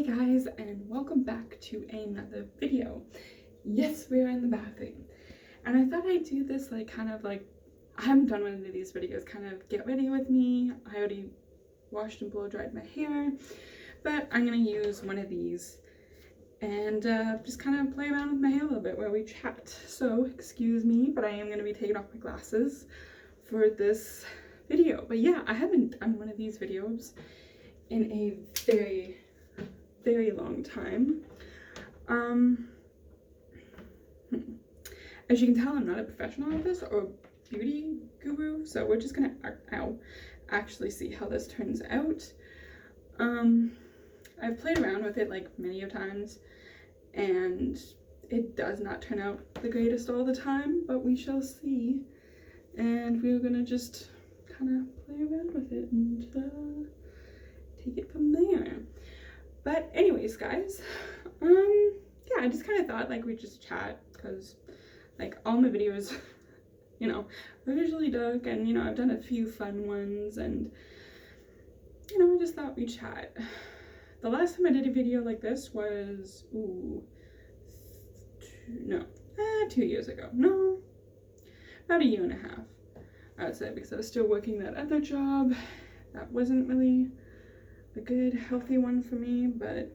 Hi guys, and welcome back to another video. Yes, we're in the bathroom, and I thought I'd do this I haven't done one of these videos, kind of get ready with me. I already washed and blow dried my hair, but I'm gonna use one of these and just kind of play around with my hair a little bit while we chat. So excuse me, but I am gonna be taking off my glasses for this video. But yeah, I haven't done one of these videos in a very long time. As you can tell, I'm not a professional at this or beauty guru, so we're just gonna actually see how this turns out. I've played around with it many times, and it does not turn out the greatest all the time, but we shall see. And we're gonna just kind of play around with it and take it from there. But anyways, guys, yeah, I just kind of thought we'd just chat, because all my videos, are usually dark, and I've done a few fun ones, and I just thought we'd chat. The last time I did a video like this was 2 years ago. No, about a year and a half, I would say, because I was still working that other job that wasn't really a good healthy one for me. But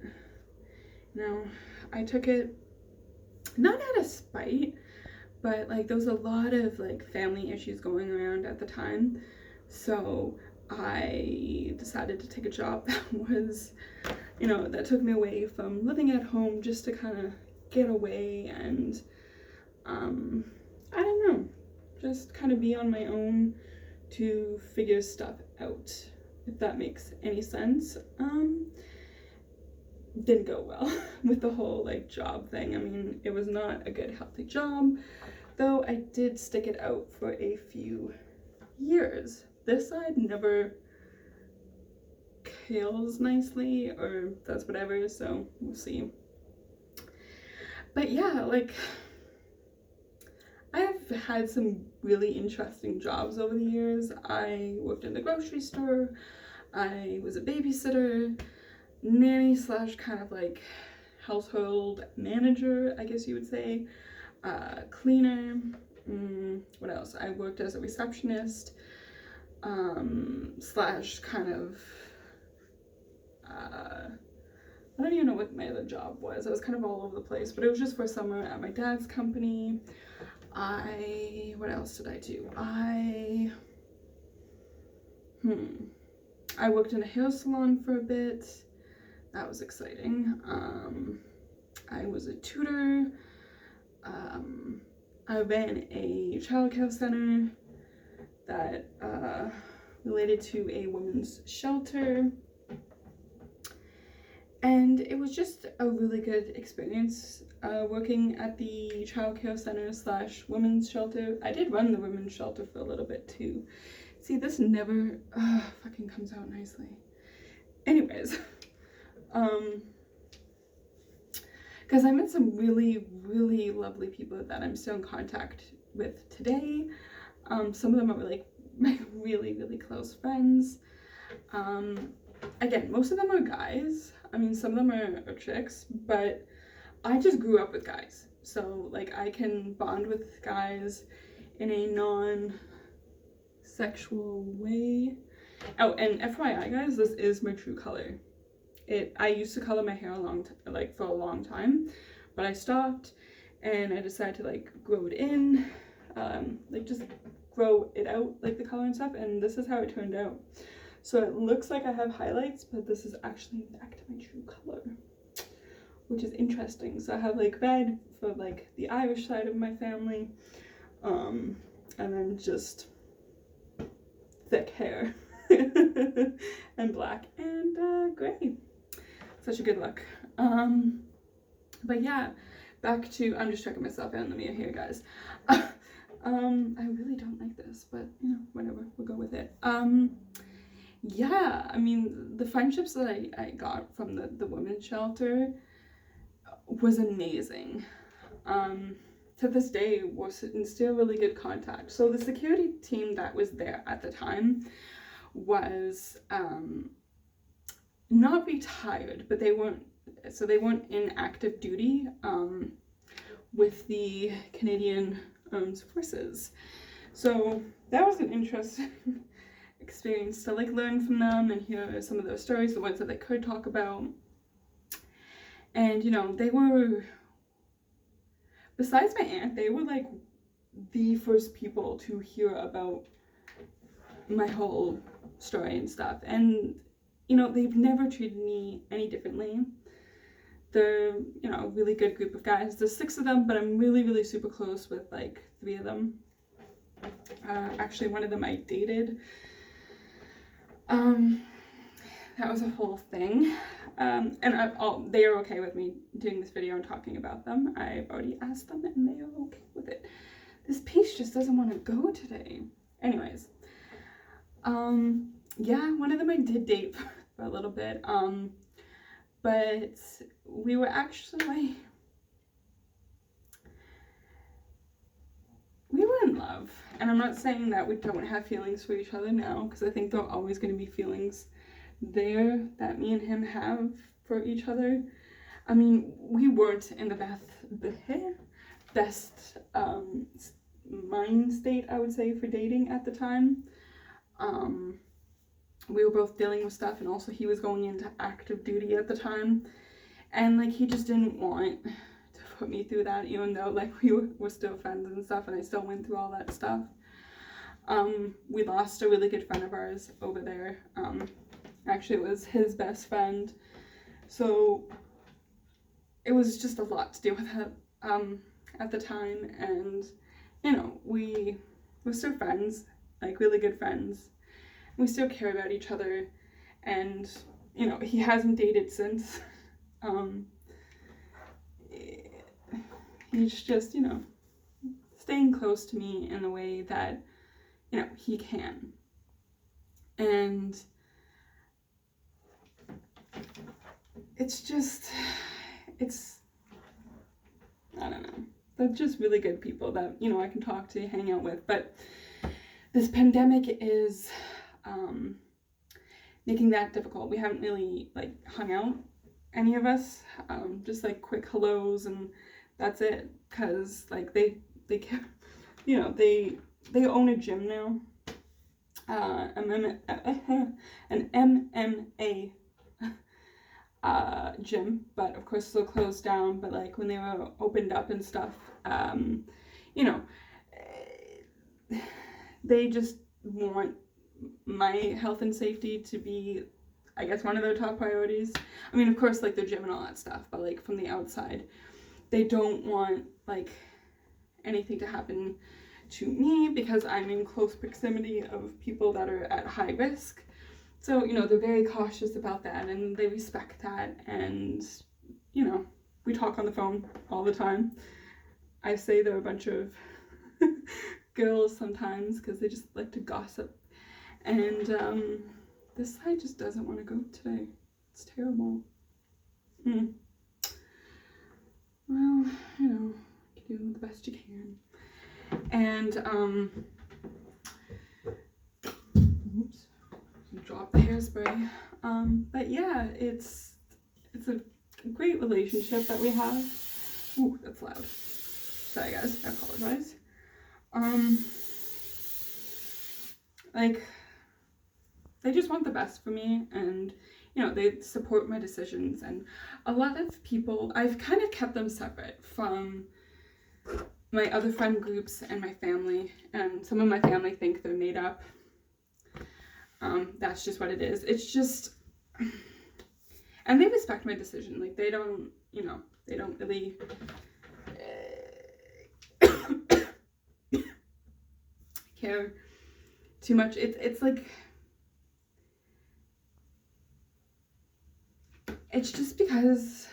I took it not out of spite, but there was a lot of family issues going around at the time, so I decided to take a job that was that took me away from living at home, just to kind of get away and I don't know, just kind of be on my own to figure stuff out, if that makes any sense. Didn't go well with the whole job thing. I mean, it was not a good healthy job, though I did stick it out for a few years. This side never kills nicely, or does whatever, so we'll see. But yeah, I've had some really interesting jobs over the years. I worked in the grocery store, I was a babysitter, nanny slash kind of household manager, I guess you would say, cleaner. What else? I worked as a receptionist, slash kind of I don't even know what my other job was. I was kind of all over the place, but it was just for summer at my dad's company. What else did I do? I worked in a hair salon for a bit. That was exciting. I was a tutor. I ran a childcare center that related to a women's shelter. And it was just a really good experience working at the childcare center slash women's shelter. I did run the women's shelter for a little bit too. See, this never fucking comes out nicely. Anyways, because I met some really lovely people that I'm still in contact with today. Some of them are my really close friends. Again, most of them are guys. I mean, some of them are chicks, but I just grew up with guys, so I can bond with guys in a non-sexual way. Oh, and FYI guys, this is my true color. I used to color my hair for a long time, but I stopped, and I decided to grow it in, just grow it out, the color and stuff, and this is how it turned out. So it looks like I have highlights, but this is actually back to my true color, which is interesting. So I have red for the Irish side of my family, and then just thick hair and black and gray. Such a good look. But yeah, back to, I'm just checking myself out in the mirror here, guys. I really don't like this, but whatever, we'll go with it. Yeah, I mean, the friendships that I got from the women's shelter was amazing. To this day, we're still really good contact. So the security team that was there at the time was not retired, but they weren't so they weren't in active duty with the Canadian Armed Forces. So that was an interesting experience to like learn from them and hear some of their stories, the ones that they could talk about. And you know, they were, besides my aunt, they were like the first people to hear about my whole story and stuff. And you know, they've never treated me any differently. They're, you know, a really good group of guys. There's 6 of them, but I'm really, really super close with like 3 of them. Actually, one of them I dated. That was a whole thing. And they are okay with me doing this video and talking about them. I've already asked them and they are okay with it. This piece just doesn't want to go today. Anyways. Yeah, one of them I did date for a little bit. But we were actually, we were in love. And I'm not saying that we don't have feelings for each other now, because I think there are always going to be feelings there that me and him have for each other. I mean, we weren't in the best mind state, I would say, for dating at the time. We were both dealing with stuff, and also he was going into active duty at the time, and like he just didn't want to put me through that, even though like we were still friends and stuff, and I still went through all that stuff. We lost a really good friend of ours over there. Actually, it was his best friend, so it was just a lot to deal with it at the time. And you know, we were still friends, like really good friends. We still care about each other, and you know, he hasn't dated since. He's just, you know, staying close to me in the way that, you know, he can. And it's just, I don't know. They're just really good people that, you know, I can talk to, hang out with. But this pandemic is making that difficult. We haven't really like hung out, any of us, just like quick hellos, and that's it. Cause like they you know, they own a gym now, an MMA gym, but of course still closed down. But like when they were opened up and stuff, you know, they just want my health and safety to be, I guess, one of their top priorities. I mean, of course, like their gym and all that stuff, but like from the outside, they don't want like anything to happen to me because I'm in close proximity of people that are at high risk. So, you know, they're very cautious about that, and they respect that. And, you know, we talk on the phone all the time. I say they're a bunch of girls sometimes because they just like to gossip. And this side just doesn't want to go today. It's terrible. Well, you know, you do the best you can. And oops, drop the hairspray. But yeah, it's a great relationship that we have. Ooh, that's loud. Sorry guys, I apologize. Like, they just want the best for me, and you know, they support my decisions. And a lot of people, I've kind of kept them separate from my other friend groups and my family, and some of my family think they're made up. That's just what it is. It's just, and they respect my decision. Like, they don't, you know, they don't really care too much. It's like, it's just because,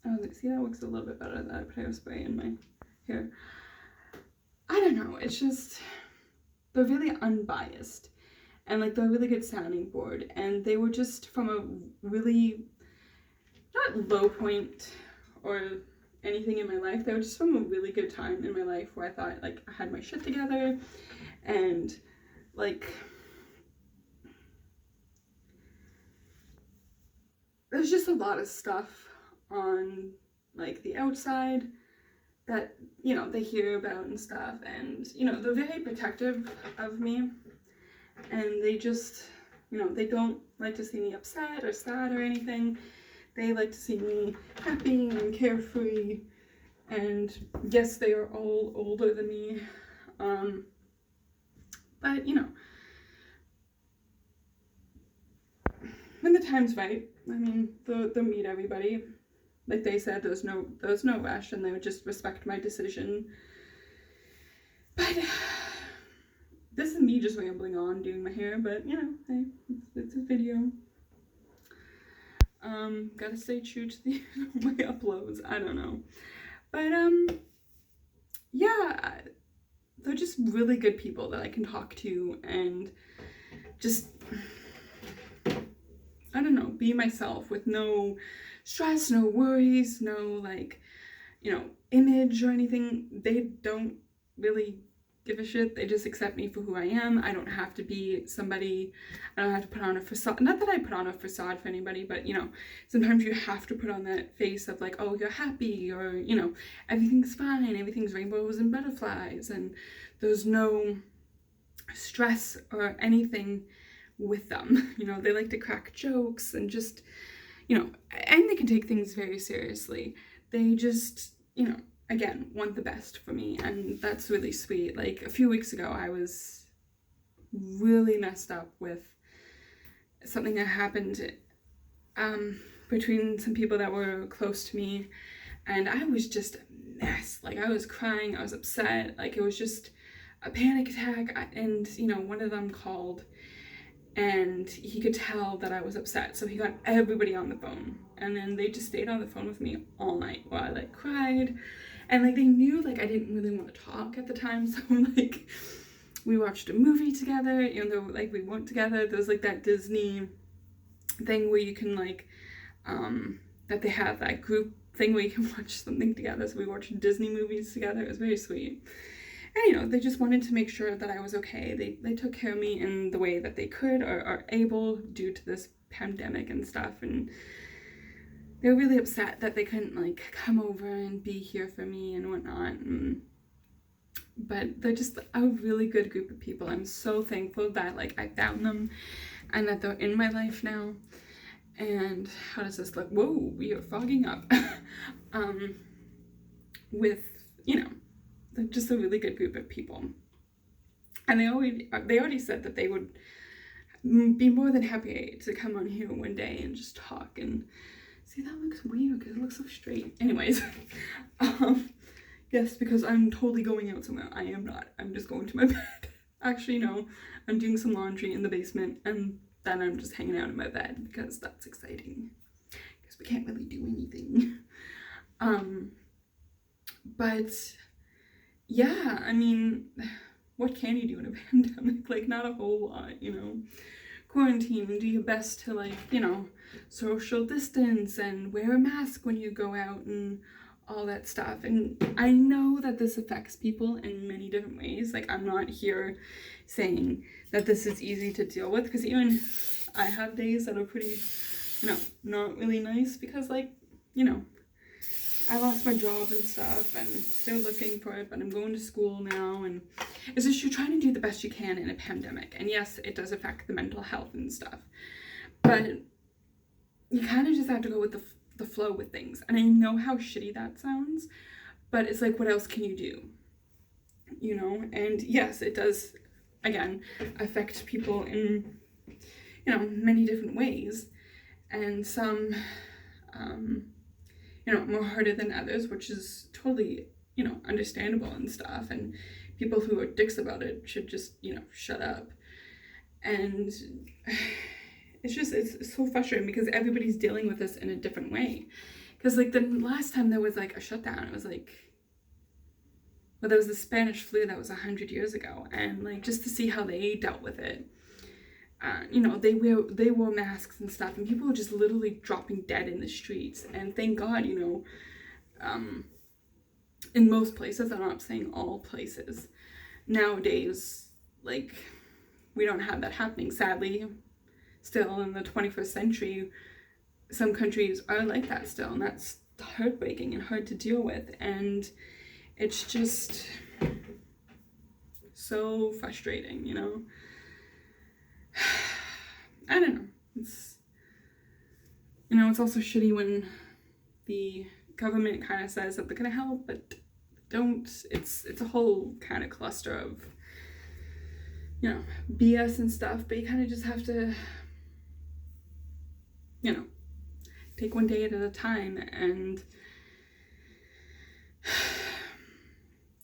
oh, see, that looks a little bit better that I put hairspray in my hair. I don't know, it's just, they're really unbiased, and like, they're a really good sounding board, and they were just from a really, not low point or anything in my life, they were just from a really good time in my life where I thought like I had my shit together, and like, there's just a lot of stuff on like the outside that, you know, they hear about and stuff, and, you know, they're very protective of me, and they just, you know, they don't like to see me upset or sad or anything. They like to see me happy and carefree, and yes, they are all older than me, but, you know, when the time's right, I mean, they'll meet everybody. Like they said, there's no rush, and they would just respect my decision. But this is me just rambling on doing my hair, but, you know, hey, it's a video. Gotta stay true to my uploads. I don't know. But, yeah, they're just really good people that I can talk to and just, I don't know, be myself with no stress, no worries, no, like, you know, image or anything. They don't really give a shit. They just accept me for who I am. I don't have to be somebody. I don't have to put on a facade. Not that I put on a facade for anybody, but, you know, sometimes you have to put on that face of like, oh, you're happy, or, you know, everything's fine, everything's rainbows and butterflies, and there's no stress or anything with them. You know, they like to crack jokes and just, you know, and they can take things very seriously. They just, you know, again, want the best for me, and that's really sweet. Like a few weeks ago, I was really messed up with something that happened between some people that were close to me, and I was just a mess. Like I was crying, I was upset, like it was just a panic attack, and, you know, one of them called, and he could tell that I was upset, so he got everybody on the phone, and then they just stayed on the phone with me all night while I like cried, and like they knew like I didn't really want to talk at the time, so like we watched a movie together, even though like we weren't together. There's like that Disney thing where you can like that they have that group thing where you can watch something together, so we watched Disney movies together. It was very sweet. And, you know, they just wanted to make sure that I was okay. They took care of me in the way that they could or are able due to this pandemic and stuff. And they were really upset that they couldn't, like, come over and be here for me and whatnot. But they're just a really good group of people. I'm so thankful that, like, I found them and that they're in my life now. And how does this look? Whoa, we are fogging up. With, you know, just a really good group of people, and they already said that they would be more than happy to come on here one day and just talk. And see, that looks weird because it looks so straight. Anyways, yes, because I'm totally going out somewhere. I am not. I'm just going to my bed. Actually, no, I'm doing some laundry in the basement, and then I'm just hanging out in my bed because that's exciting because we can't really do anything. But yeah, I mean, what can you do in a pandemic? Like, not a whole lot, you know. Quarantine and do your best to, like, you know, social distance and wear a mask when you go out and all that stuff. And I know that this affects people in many different ways. Like, I'm not here saying that this is easy to deal with, because even I have days that are pretty, you know, not really nice because, like, you know, I lost my job and stuff, and still looking for it, but I'm going to school now, and it's just you're trying to do the best you can in a pandemic. And yes, it does affect the mental health and stuff, but you kind of just have to go with the flow with things. And I know how shitty that sounds, but it's like, what else can you do? You know? And yes, it does, again, affect people in, you know, many different ways, and some, you know, more harder than others, which is totally, you know, understandable and stuff. And people who are dicks about it should just, you know, shut up. And it's so frustrating because everybody's dealing with this in a different way. Because, like, the last time there was, like, a shutdown, it was, like, well, there was the Spanish flu that was 100 years ago. And, like, just to see how they dealt with it. You know, they wore masks and stuff, and people were just literally dropping dead in the streets. And thank God, you know, in most places, I'm not saying all places, nowadays, like, we don't have that happening, sadly. Still in the 21st century, some countries are like that still, and that's heartbreaking and hard to deal with, and it's just so frustrating, you know. I don't know, it's, you know, it's also shitty when the government kind of says that they're gonna help but don't. It's a whole kind of cluster of, you know, BS and stuff, but you kind of just have to, you know, take one day at a time and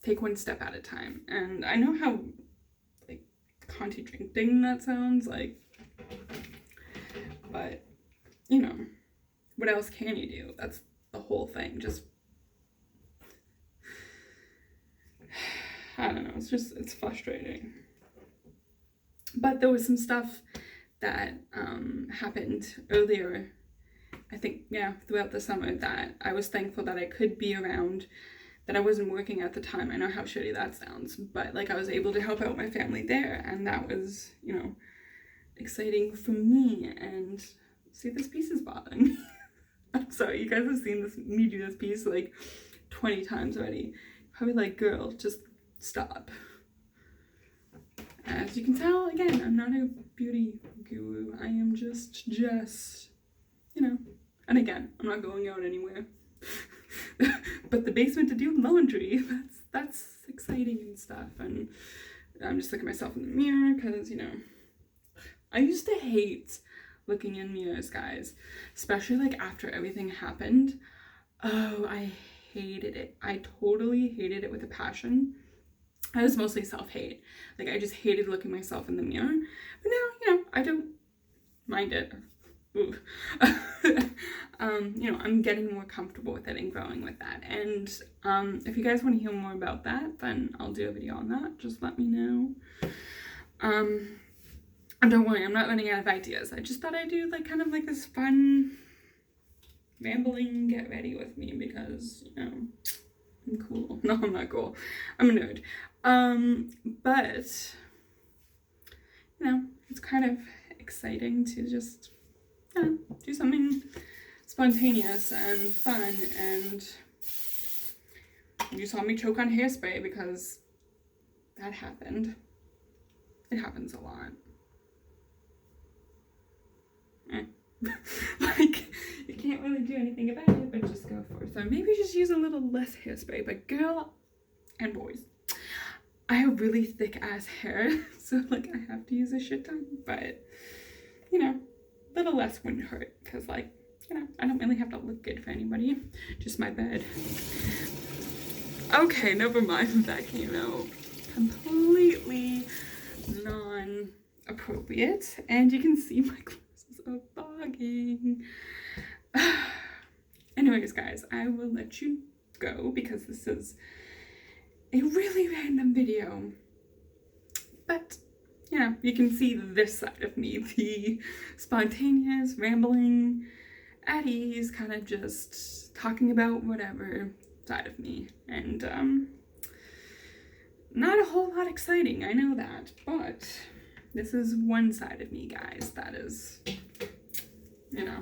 take one step at a time. And I know how, like, contradicting that sounds, like, but, you know, what else can you do? That's the whole thing. Just, I don't know, it's frustrating. But there was some stuff that happened earlier, I think, yeah, throughout the summer, that I was thankful that I could be around, that I wasn't working at the time. I know how shitty that sounds, but, like, I was able to help out my family there, and that was, you know, exciting for me. And see, this piece is bothering me. I'm sorry, you guys have seen me do this piece like 20 times already. Probably like, girl, just stop. As you can tell, again, I'm not a beauty guru. I am just, you know, and again, I'm not going out anywhere. But the basement to do laundry, that's exciting and stuff. And I'm just looking at myself in the mirror because, you know, I used to hate looking in mirrors, guys, especially like after everything happened. Oh, I hated it. I totally hated it with a passion. I was mostly self-hate. Like, I just hated looking myself in the mirror. But now, you know, I don't mind it. Ooh. You know, I'm getting more comfortable with it and growing with that. And if you guys want to hear more about that, then I'll do a video on that. Just let me know. And don't worry, I'm not running out of ideas. I just thought I'd do like kind of like this fun rambling get ready with me because, you know, I'm cool. No, I'm not cool. I'm a nerd. But, you know, it's kind of exciting to just, you know, do something spontaneous and fun. And you saw me choke on hairspray because that happened. It happens a lot. Like, you can't really do anything about it, but just go for it. So maybe just use a little less hairspray. But girl and boys, I have really thick ass hair, so like I have to use a shit ton. But, you know, a little less wouldn't hurt because, like, you know, I don't really have to look good for anybody. Just my bed. Okay, never mind. That came out completely non-appropriate, and you can see my clothes are fogging. Anyways, guys, I will let you go because this is a really random video. But, you know, you can see this side of me, the spontaneous, rambling, at ease, kind of just talking about whatever side of me. And, not a whole lot exciting, I know that, but this is one side of me, guys, that is, you know,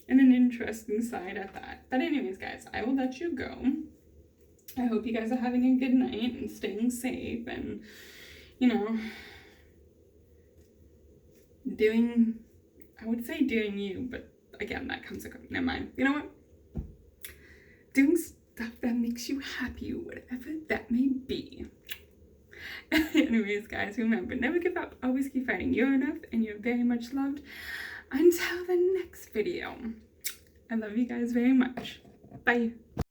and an interesting side at that. But anyways, guys, I will let you go. I hope you guys are having a good night and staying safe and, you know, doing, I would say doing you, but again, that comes, never mind. You know what? Doing stuff that makes you happy, whatever that may be. Anyways, guys, remember, never give up, always keep fighting. You're enough and you're very much loved. Until the next video, I love you guys very much. Bye.